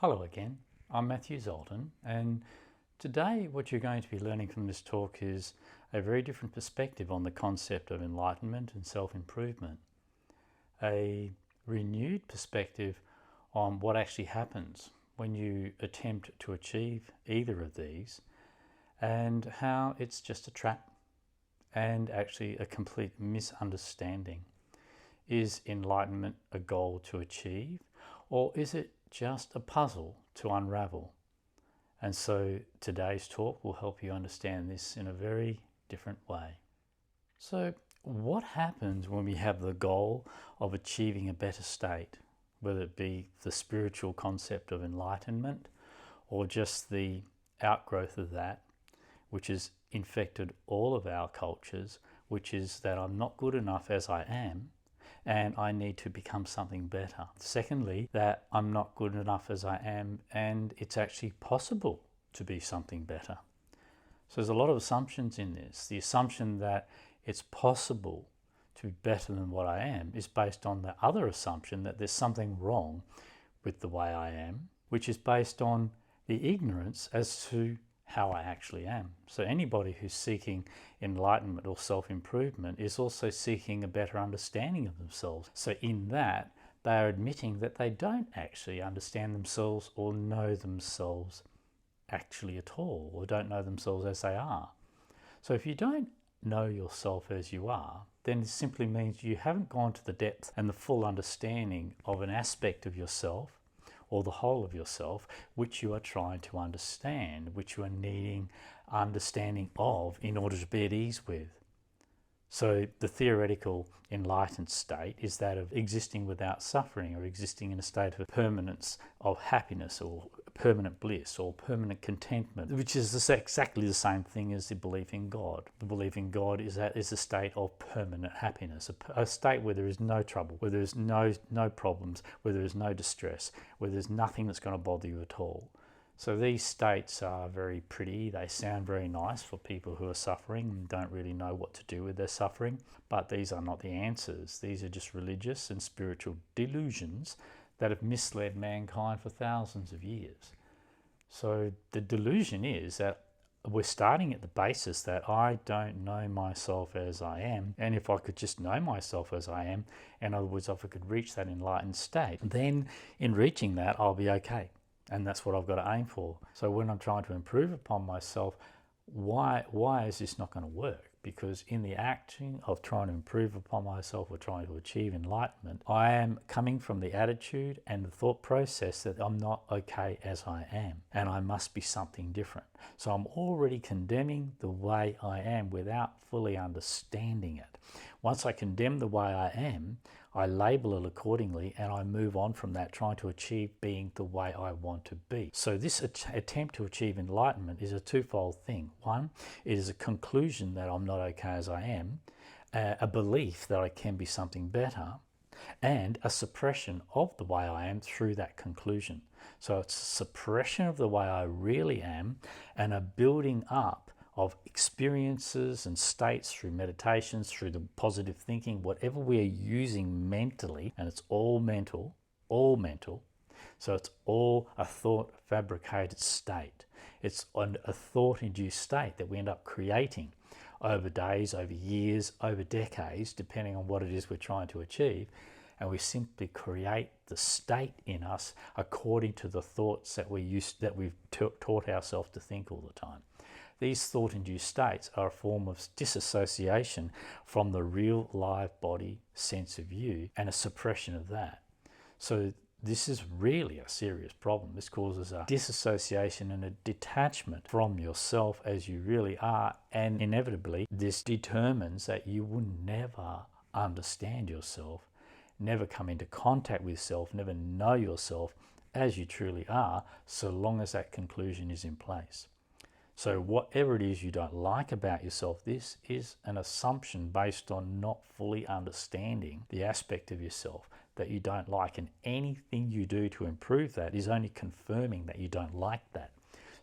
Hello again, I'm Matthew Zoltan, and today what you're going to be learning from this talk is a very different perspective on the concept of enlightenment and self-improvement. A renewed perspective on what actually happens when you attempt to achieve either of these, and how it's just a trap and actually a complete misunderstanding. Is enlightenment a goal to achieve, or is it just a puzzle to unravel? And so today's talk will help you understand this in a very different way. So what happens when we have the goal of achieving a better state, whether it be the spiritual concept of enlightenment or just the outgrowth of that, which has infected all of our cultures, which is that I'm not good enough as I am, and I need to become something better. Secondly, that I'm not good enough as I am, and it's actually possible to be something better. So there's a lot of assumptions in this. The assumption that it's possible to be better than what I am is based on the other assumption that there's something wrong with the way I am, which is based on the ignorance as to how I actually am. So anybody who's seeking enlightenment or self-improvement is also seeking a better understanding of themselves. So in that, they are admitting that they don't actually understand themselves or know themselves actually at all, or don't know themselves as they are. So if you don't know yourself as you are, then it simply means you haven't gone to the depth and the full understanding of an aspect of yourself or the whole of yourself, which you are trying to understand, which you are needing understanding of in order to be at ease with. So the theoretical enlightened state is that of existing without suffering, or existing in a state of permanence of happiness, or permanent bliss, or permanent contentment, which is exactly the same thing as the belief in God. The belief in God is a state of permanent happiness, a state where there is no trouble, where there is no problems, where there is no distress, where there's nothing that's going to bother you at all. So these states are very pretty, they sound very nice for people who are suffering and don't really know what to do with their suffering, but these are not the answers. These are just religious and spiritual delusions that have misled mankind for thousands of years. So the delusion is that we're starting at the basis that I don't know myself as I am, and if I could just know myself as I am, in other words, if I could reach that enlightened state, then in reaching that I'll be okay. And that's what I've got to aim for. So when I'm trying to improve upon myself, why is this not going to work? Because in the acting of trying to improve upon myself or trying to achieve enlightenment, I am coming from the attitude and the thought process that I'm not okay as I am, and I must be something different. So I'm already condemning the way I am without fully understanding it. Once I condemn the way I am, I label it accordingly, and I move on from that, trying to achieve being the way I want to be. So this attempt to achieve enlightenment is a twofold thing. One, it is a conclusion that I'm not okay as I am, a belief that I can be something better, and a suppression of the way I am through that conclusion. So it's a suppression of the way I really am, and a building up of experiences and states through meditations, through the positive thinking, whatever we are using mentally, and it's all mental, so it's all a thought fabricated state. It's a thought induced state that we end up creating over days, over years, over decades, depending on what it is we're trying to achieve. And we simply create the state in us according to the thoughts that we've taught ourselves to think all the time. These thought-induced states are a form of disassociation from the real live body sense of you, and a suppression of that. So this is really a serious problem. This causes a disassociation and a detachment from yourself as you really are, and inevitably this determines that you will never understand yourself, never come into contact with self, never know yourself as you truly are, so long as that conclusion is in place. So whatever it is you don't like about yourself, this is an assumption based on not fully understanding the aspect of yourself that you don't like, and anything you do to improve that is only confirming that you don't like that.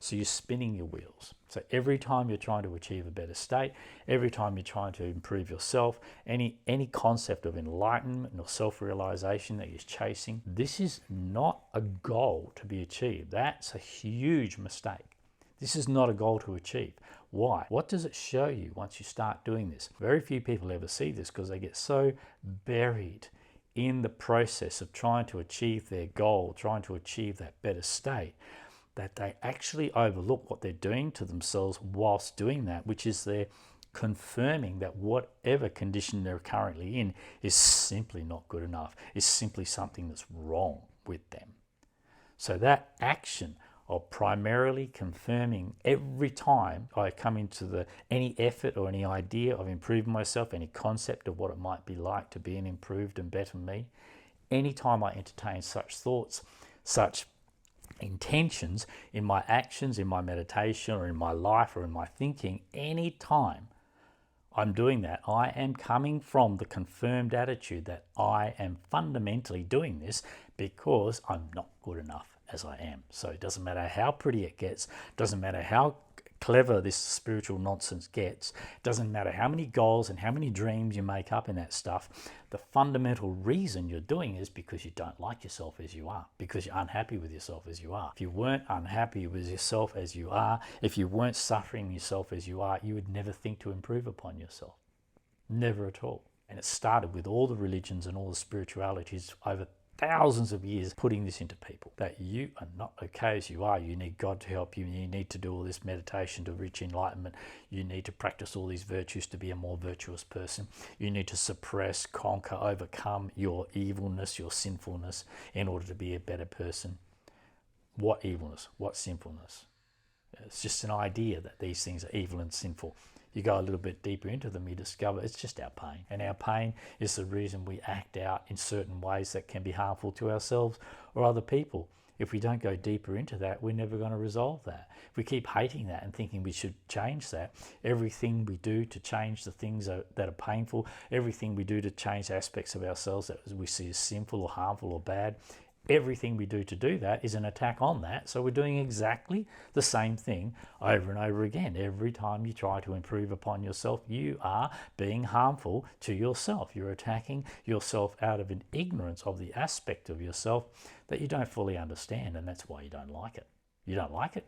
So you're spinning your wheels. So every time you're trying to achieve a better state, every time you're trying to improve yourself, any concept of enlightenment or self-realization that you're chasing, this is not a goal to be achieved. That's a huge mistake. This is not a goal to achieve. Why? What does it show you once you start doing this? Very few people ever see this because they get so buried in the process of trying to achieve their goal, trying to achieve that better state, that they actually overlook what they're doing to themselves whilst doing that, which is they're confirming that whatever condition they're currently in is simply not good enough, is simply something that's wrong with them. So that action of primarily confirming every time I come into any effort or any idea of improving myself, any concept of what it might be like to be an improved and better me, anytime I entertain such thoughts, such intentions in my actions, in my meditation, or in my life, or in my thinking, any time I'm doing that, I am coming from the confirmed attitude that I am fundamentally doing this because I'm not good enough as I am. So it doesn't matter how pretty it gets, doesn't matter how clever this spiritual nonsense gets, doesn't matter how many goals and how many dreams you make up in that stuff, the fundamental reason you're doing it is because you don't like yourself as you are, because you're unhappy with yourself as you are. If you weren't unhappy with yourself as you are, if you weren't suffering yourself as you are, you would never think to improve upon yourself. Never at all. And it started with all the religions and all the spiritualities over thousands of years putting this into people, that you are not okay as you are. You need God to help you. You need to do all this meditation to reach enlightenment. You need to practice all these virtues to be a more virtuous person. You need to suppress, conquer, overcome your evilness, your sinfulness in order to be a better person. What evilness? What sinfulness? It's just an idea that these things are evil and sinful. You go a little bit deeper into them, you discover it's just our pain. And our pain is the reason we act out in certain ways that can be harmful to ourselves or other people. If we don't go deeper into that, we're never going to resolve that. If we keep hating that and thinking we should change that, everything we do to change the things that are painful, everything we do to change aspects of ourselves that we see as sinful or harmful or bad, everything we do to do that is an attack on that. So we're doing exactly the same thing over and over again. Every time you try to improve upon yourself, you are being harmful to yourself. You're attacking yourself out of an ignorance of the aspect of yourself that you don't fully understand, and that's why you don't like it. You don't like it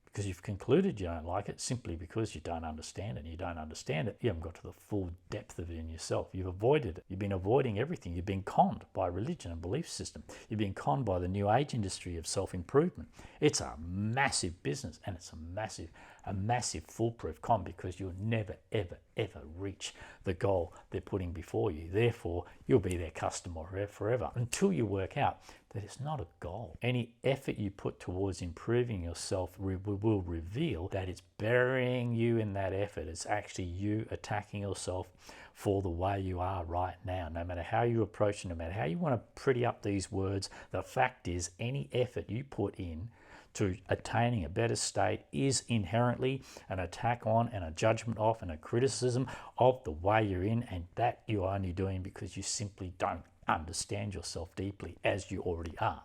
because you've concluded you don't like it simply because you don't understand it. And you don't understand it, you haven't got to the full depth of it in yourself. You've avoided it. You've been avoiding everything. You've been conned by religion and belief system. You've been conned by the new age industry of self-improvement. It's a massive business, and it's a massive foolproof con, because you'll never, ever, ever reach the goal they're putting before you. Therefore, you'll be their customer forever until you work out that it's not a goal. Any effort you put towards improving yourself will reveal that it's burying you in that effort. It's actually you attacking yourself for the way you are right now. No matter how you approach it, no matter how you want to pretty up these words, the fact is any effort you put in to attaining a better state is inherently an attack on and a judgment of and a criticism of the way you're in, and that you're only doing because you simply don't understand yourself deeply as you already are.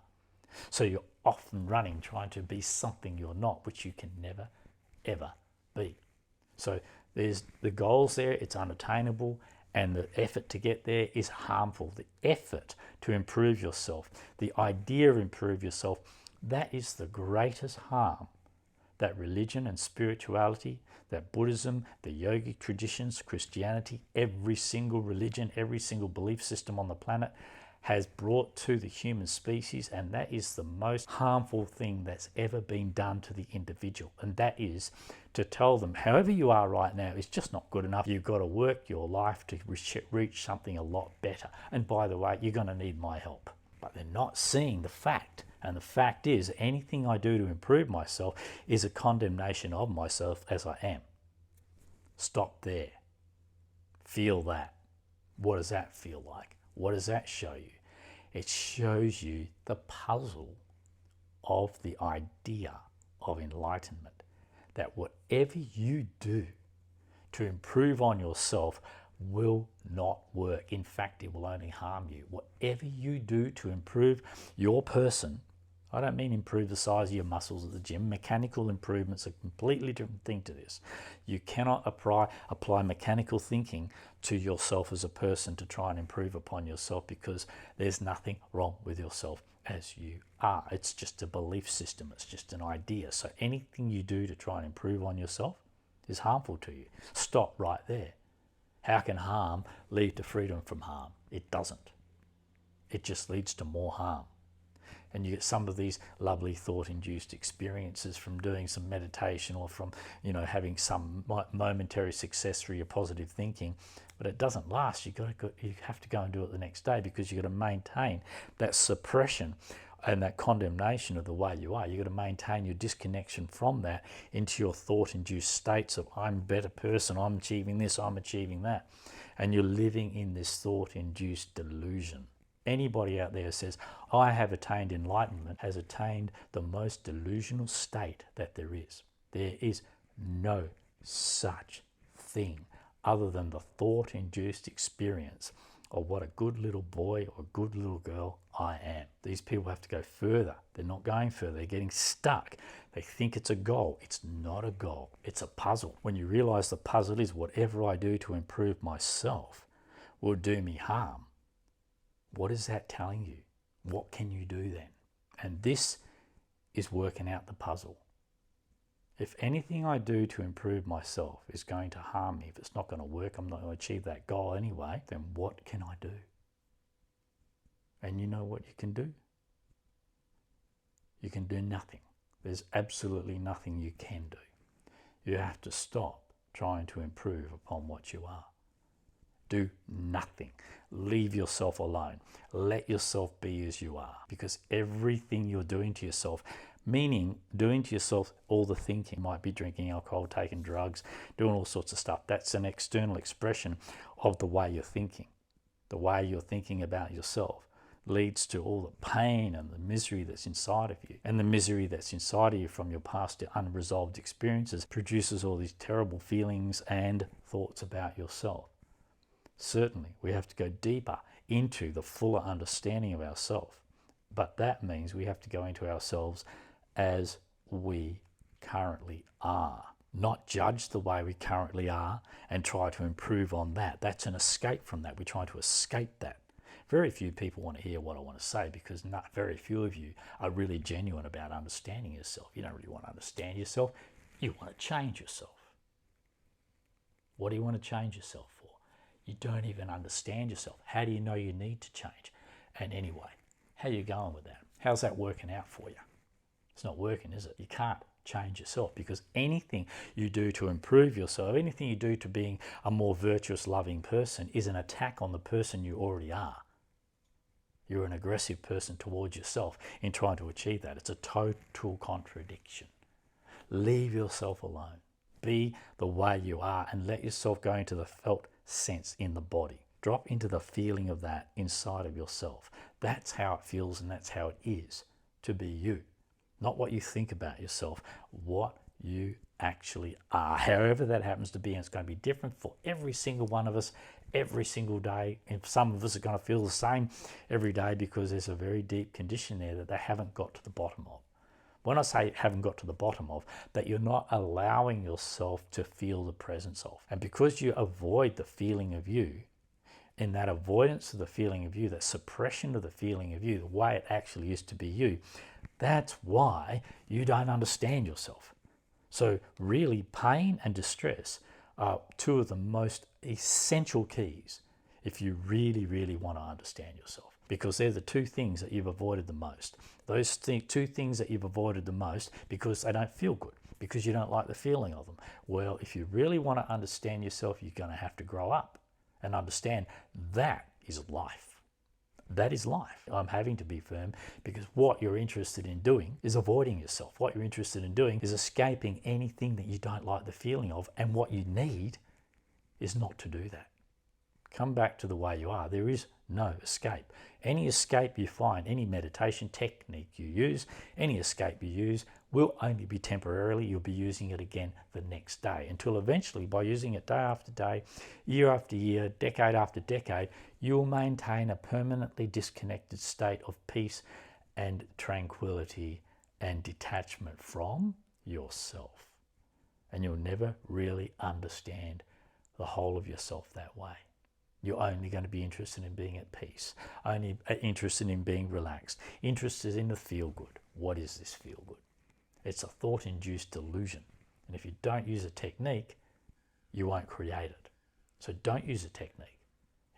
So you're often running trying to be something you're not, which you can never, ever be. So there's the goals there, it's unattainable, and the effort to get there is harmful. The effort to improve yourself, the idea of improve yourself, that is the greatest harm that religion and spirituality, that Buddhism, the yogic traditions, Christianity, every single religion, every single belief system on the planet has brought to the human species, and that is the most harmful thing that's ever been done to the individual. And that is to tell them, however you are right now is just not good enough. You've got to work your life to reach something a lot better. And by the way, you're going to need my help. But they're not seeing the fact. And the fact is, anything I do to improve myself is a condemnation of myself as I am. Stop there. Feel that. What does that feel like? What does that show you? It shows you the puzzle of the idea of enlightenment, that whatever you do to improve on yourself will not work. In fact, it will only harm you. Whatever you do to improve your person, I don't mean improve the size of your muscles at the gym. Mechanical improvement's a completely different thing to this. You cannot apply mechanical thinking to yourself as a person to try and improve upon yourself, because there's nothing wrong with yourself as you are. It's just a belief system. It's just an idea. So anything you do to try and improve on yourself is harmful to you. Stop right there. How can harm lead to freedom from harm? It doesn't. It just leads to more harm. And you get some of these lovely thought-induced experiences from doing some meditation, or from, having some momentary success through your positive thinking, but it doesn't last. You have to go and do it the next day, because you've got to maintain that suppression and that condemnation of the way you are. You've got to maintain your disconnection from that into your thought-induced states of, I'm a better person, I'm achieving this, I'm achieving that. And you're living in this thought-induced delusion. Anybody out there who says, I have attained enlightenment, has attained the most delusional state that there is. There is no such thing other than the thought-induced experience of what a good little boy or good little girl I am. These people have to go further. They're not going further. They're getting stuck. They think it's a goal. It's not a goal. It's a puzzle. When you realize the puzzle is whatever I do to improve myself will do me harm, what is that telling you? What can you do then? And this is working out the puzzle. If anything I do to improve myself is going to harm me, if it's not going to work, I'm not going to achieve that goal anyway, then what can I do? And you know what you can do? You can do nothing. There's absolutely nothing you can do. You have to stop trying to improve upon what you are. Do nothing. Leave yourself alone. Let yourself be as you are, because everything you're doing to yourself, meaning doing to yourself all the thinking, might be drinking alcohol, taking drugs, doing all sorts of stuff. That's an external expression of the way you're thinking. The way you're thinking about yourself leads to all the pain and the misery that's inside of you. And the misery that's inside of you from your past unresolved experiences produces all these terrible feelings and thoughts about yourself. Certainly, we have to go deeper into the fuller understanding of ourselves. But that means we have to go into ourselves as we currently are. Not judge the way we currently are and try to improve on that. That's an escape from that. We're trying to escape that. Very few people want to hear what I want to say, because very few of you are really genuine about understanding yourself. You don't really want to understand yourself. You want to change yourself. What do you want to change yourself for? You don't even understand yourself. How do you know you need to change? And anyway, how are you going with that? How's that working out for you? It's not working, is it? You can't change yourself, because anything you do to improve yourself, anything you do to being a more virtuous, loving person, is an attack on the person you already are. You're an aggressive person towards yourself in trying to achieve that. It's a total contradiction. Leave yourself alone. Be the way you are, and let yourself go into the felt sense in the body. Drop into the feeling of that inside of yourself. That's how it feels, and that's how it is to be you. Not what you think about yourself, what you actually are. However that happens to be, and it's going to be different for every single one of us, every single day. And some of us are going to feel the same every day, because there's a very deep condition there that they haven't got to the bottom of. When I say haven't got to the bottom of, that you're not allowing yourself to feel the presence of. And because you avoid the feeling of you, in that avoidance of the feeling of you, that suppression of the feeling of you, the way it actually is to be you, that's why you don't understand yourself. So really, pain and distress are two of the most essential keys if you really, really want to understand yourself. Because they're the two things that you've avoided the most. Those two things that you've avoided the most because they don't feel good, because you don't like the feeling of them. Well, if you really want to understand yourself, you're going to have to grow up and understand that is life. That is life. I'm having to be firm, because what you're interested in doing is avoiding yourself. What you're interested in doing is escaping anything that you don't like the feeling of, and what you need is not to do that. Come back to the way you are. There is no escape. Any escape you find, any meditation technique you use, any escape you use will only be temporarily. You'll be using it again the next day, until eventually, by using it day after day, year after year, decade after decade, you'll maintain a permanently disconnected state of peace and tranquility and detachment from yourself. And you'll never really understand the whole of yourself that way. You're only going to be interested in being at peace, only interested in being relaxed, interested in the feel good. What is this feel good? It's a thought-induced delusion. And if you don't use a technique, you won't create it. So don't use a technique.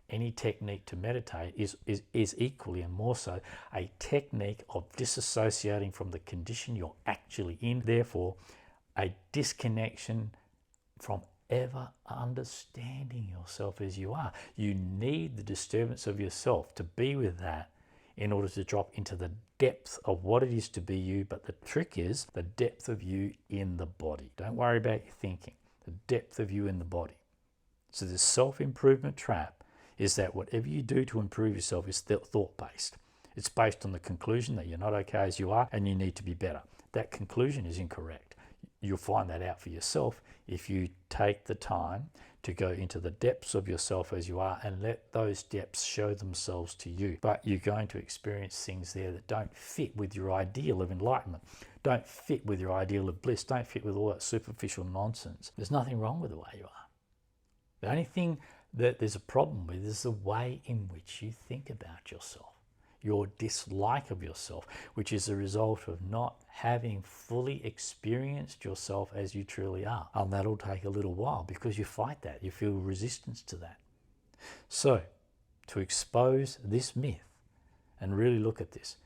Any technique to meditate is equally and more so a technique of disassociating from the condition you're actually in. Therefore, a disconnection from ever understanding yourself as you are. You need the disturbance of yourself to be with that in order to drop into the depth of what it is to be you. But the trick is the depth of you in the body. Don't worry about your thinking. The depth of you in the body. So this self-improvement trap is that whatever you do to improve yourself is thought-based. It's based on the conclusion that you're not okay as you are and you need to be better. That conclusion is incorrect. You'll find that out for yourself if you take the time to go into the depths of yourself as you are and let those depths show themselves to you. But you're going to experience things there that don't fit with your ideal of enlightenment, don't fit with your ideal of bliss, don't fit with all that superficial nonsense. There's nothing wrong with the way you are. The only thing that there's a problem with is the way in which you think about yourself, your dislike of yourself, which is a result of not having fully experienced yourself as you truly are. And that'll take a little while because you fight that, you feel resistance to that. So, to expose this myth and really look at this,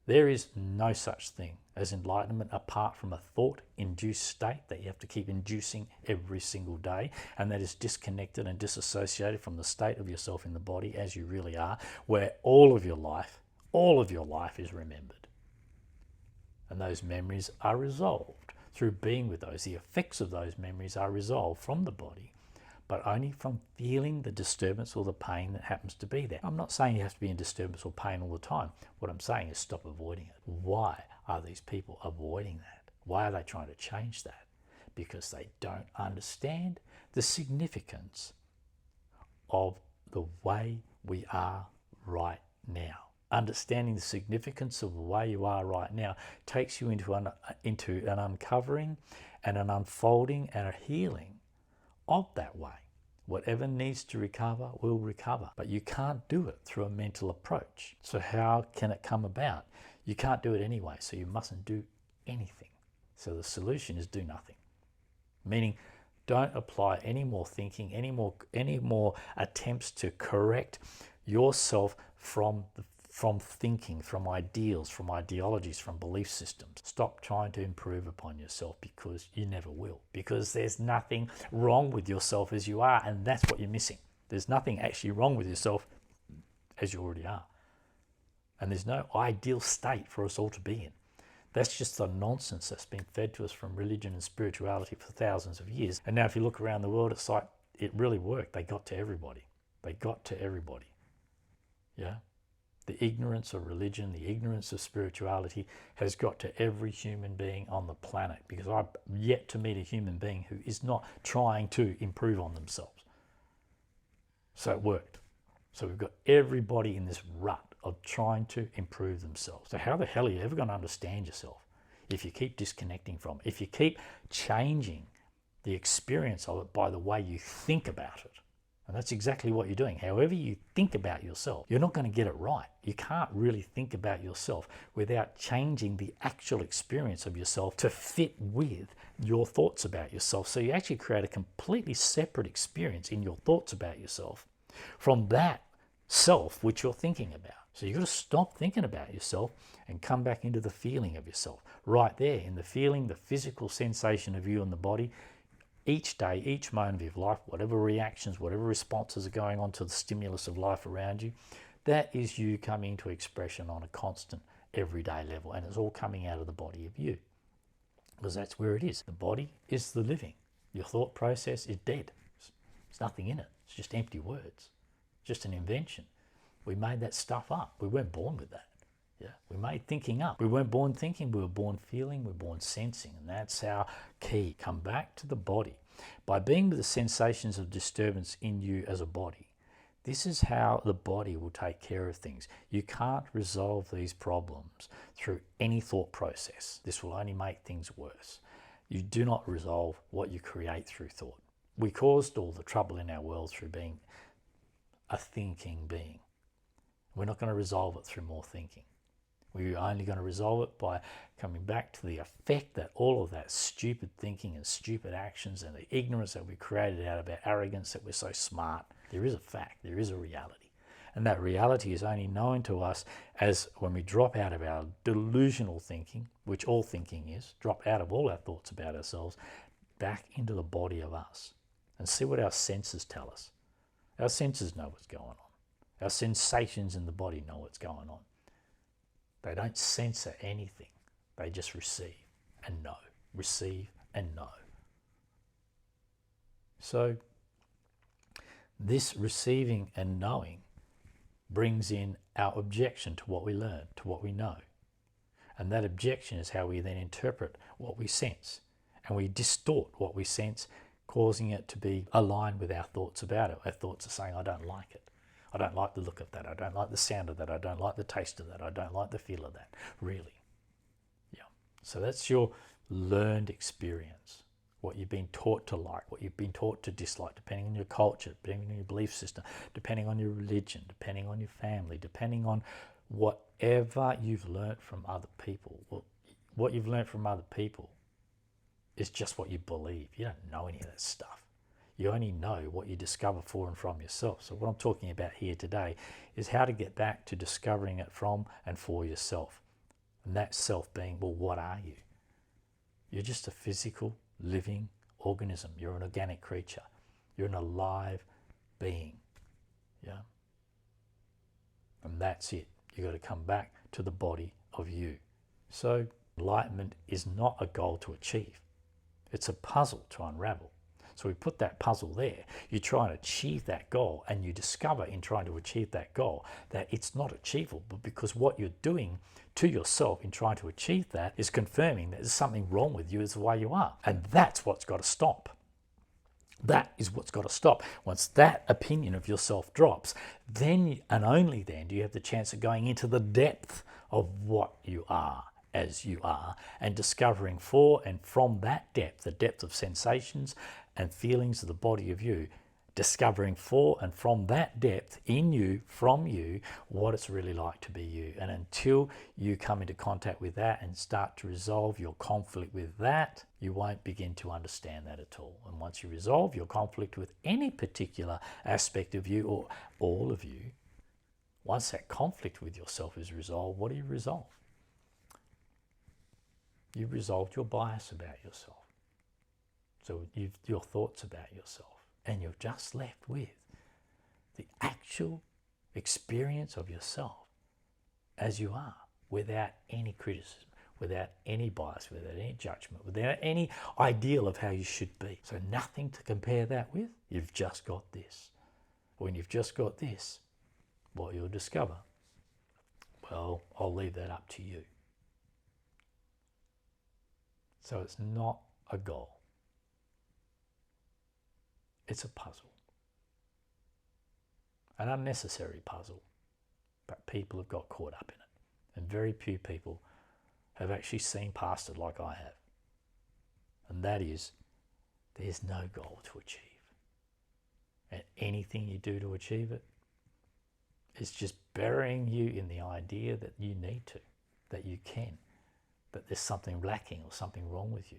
there is no such thing as enlightenment apart from a thought-induced state that you have to keep inducing every single day, and that is disconnected and disassociated from the state of yourself in the body as you really are, where all of your life is remembered. And those memories are resolved through being with those. The effects of those memories are resolved from the body, but only from feeling the disturbance or the pain that happens to be there. I'm not saying you have to be in disturbance or pain all the time. What I'm saying is stop avoiding it. Why are these people avoiding that? Why are they trying to change that? Because they don't understand the significance of the way we are right now. Understanding the significance of the way you are right now takes you into an uncovering and an unfolding and a healing of that way. Whatever needs to recover will recover, but you can't do it through a mental approach. So how can it come about? You can't do it anyway, so you mustn't do anything. So the solution is do nothing. Meaning, don't apply any more thinking, any more attempts to correct yourself from thinking, from ideals, from ideologies, from belief systems. Stop trying to improve upon yourself because you never will. Because there's nothing wrong with yourself as you are, and that's what you're missing. There's nothing actually wrong with yourself as you already are. And there's no ideal state for us all to be in. That's just the nonsense that's been fed to us from religion and spirituality for thousands of years. And now if you look around the world, it's like it really worked. They got to everybody. They got to everybody. Yeah? The ignorance of religion, the ignorance of spirituality has got to every human being on the planet, because I've yet to meet a human being who is not trying to improve on themselves. So it worked. So we've got everybody in this rut of trying to improve themselves. So how the hell are you ever going to understand yourself if you keep disconnecting from it, if you keep changing the experience of it by the way you think about it? And that's exactly what you're doing. However you think about yourself, you're not going to get it right. You can't really think about yourself without changing the actual experience of yourself to fit with your thoughts about yourself. So you actually create a completely separate experience in your thoughts about yourself from that self which you're thinking about. So you've got to stop thinking about yourself and come back into the feeling of yourself. Right there in the feeling, the physical sensation of you and the body. Each day, each moment of your life, whatever reactions, whatever responses are going on to the stimulus of life around you, that is you coming to expression on a constant, everyday level. And it's all coming out of the body of you. Because that's where it is. The body is the living. Your thought process is dead. There's nothing in it. It's just empty words. Just an invention. We made that stuff up. We weren't born with that. Yeah, we made thinking up. We weren't born thinking, we were born feeling, we were born sensing. And that's our key. Come back to the body. By being with the sensations of disturbance in you as a body, This is how the body will take care of things. You can't resolve these problems through any thought process. This will only make things worse. You do not resolve what you create through thought. We caused all the trouble in our world through being a thinking being. We're not going to resolve it through more thinking. We're only going to resolve it by coming back to the effect that all of that stupid thinking and stupid actions and the ignorance that we created out of our arrogance that we're so smart, there is a fact, there is a reality. And that reality is only known to us as when we drop out of our delusional thinking, which all thinking is, drop out of all our thoughts about ourselves, back into the body of us and see what our senses tell us. Our senses know what's going on. Our sensations in the body know what's going on. They don't censor anything. They just receive and know, receive and know. So this receiving and knowing brings in our objection to what we learn, to what we know. And that objection is how we then interpret what we sense. And we distort what we sense, causing it to be aligned with our thoughts about it. Our thoughts are saying, I don't like it. I don't like the look of that. I don't like the sound of that. I don't like the taste of that. I don't like the feel of that. Really. Yeah. So that's your learned experience. What you've been taught to like, what you've been taught to dislike, depending on your culture, depending on your belief system, depending on your religion, depending on your family, depending on whatever you've learnt from other people. Well, what you've learnt from other people is just what you believe. You don't know any of that stuff. You only know what you discover for and from yourself. So what I'm talking about here today is how to get back to discovering it from and for yourself. And that self being, well, what are you? You're just a physical, living organism. You're an organic creature. You're an alive being. Yeah. And that's it. You've got to come back to the body of you. So enlightenment is not a goal to achieve. It's a puzzle to unravel. So we put that puzzle there. You try and achieve that goal, and you discover in trying to achieve that goal that it's not achievable, because what you're doing to yourself in trying to achieve that is confirming that there's something wrong with you as the way you are. And that's what's got to stop. That is what's got to stop. Once that opinion of yourself drops, then and only then do you have the chance of going into the depth of what you are as you are, and discovering for and from that depth, the depth of sensations and feelings of the body of you, discovering for and from that depth in you, from you, what it's really like to be you. And until you come into contact with that and start to resolve your conflict with that, you won't begin to understand that at all. And once you resolve your conflict with any particular aspect of you or all of you, once that conflict with yourself is resolved, what do you resolve? You've resolved your bias about yourself. So your thoughts about yourself. And you're just left with the actual experience of yourself as you are, without any criticism, without any bias, without any judgment, without any ideal of how you should be. So nothing to compare that with. You've just got this. When you've just got this, what you'll discover, well, I'll leave that up to you. So it's not a goal. It's a puzzle. An unnecessary puzzle. But people have got caught up in it. And very few people have actually seen past it like I have. And that is, there's no goal to achieve. And anything you do to achieve it is just burying you in the idea that you need to, that you can, that there's something lacking or something wrong with you.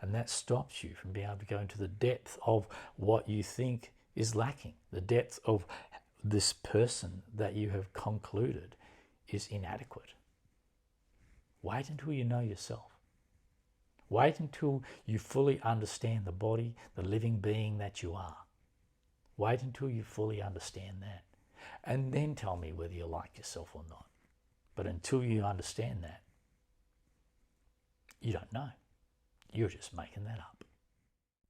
And that stops you from being able to go into the depth of what you think is lacking, the depth of this person that you have concluded is inadequate. Wait until you know yourself. Wait until you fully understand the body, the living being that you are. Wait until you fully understand that. And then tell me whether you like yourself or not. But until you understand that, you don't know. You're just making that up.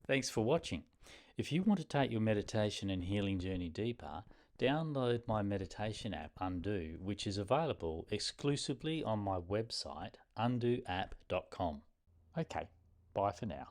Thanks for watching. If you want to take your meditation and healing journey deeper, download my meditation app, Undo, which is available exclusively on my website, undoapp.com. Okay, bye for now.